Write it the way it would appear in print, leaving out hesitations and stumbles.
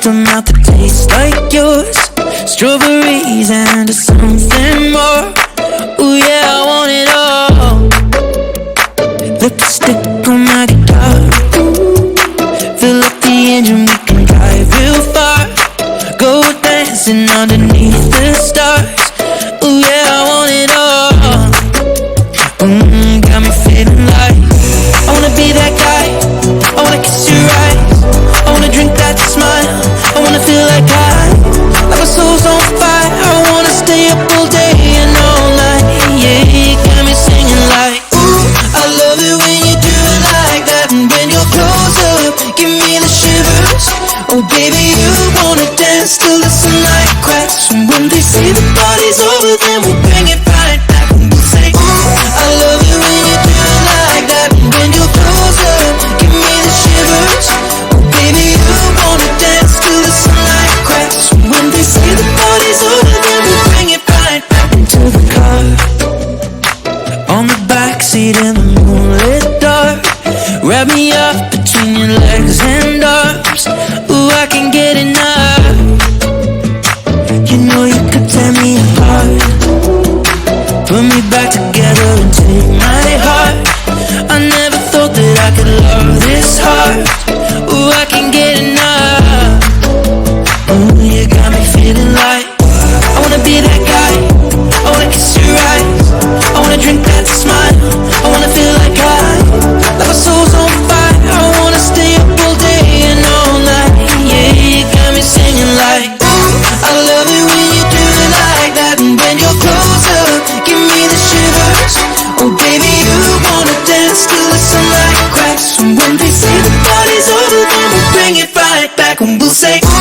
a mouth that tastes like yours, strawberries and something more. Ooh yeah, I want it all. Lipstick on my guitar, fill up the engine, we can drive real far. Go dancing underneath the stars. Ooh yeah, I want it all. Got me feeling like I wanna be that guy. I wanna kiss your eyes. I wanna drink that smile. I wanna feel like my soul's on fire. I wanna stay up all day and all night. Yeah, you got me singing like, ooh, I love it when you do it like that. And when you're close up, give me the shivers. Oh baby, you wanna dance till the sunlight cracks. And when they say the party's over, then we'll bring it right back. And we'll say, ooh, I love it when you do it like that. And when you're close up, give me the shivers. Oh baby, you wanna dance till the sunlight cracks. And when they say the party's over, then we'll bring it right back into the car. On the backseat in the moonlit dark, wrap me up between your legs and arms. Ooh, I can get enough. You know you could tear me apart, put me back together and take my heart. I never thought that I could love this hard. Ooh, I can get enough. Ooh, you got me feeling like I wanna be that guy. I wanna kiss your eyes. I wanna drink that smile. I wanna feel like my soul's on fire. I wanna stay up all day and all night. Yeah, you got me singing like, ooh, I love it when you do it like that. And when you're close up, give me the shivers. Oh baby, you wanna dance till the sunlight cracks. And when they say the party's over, then we'll bring it right back. And we'll say, ooh,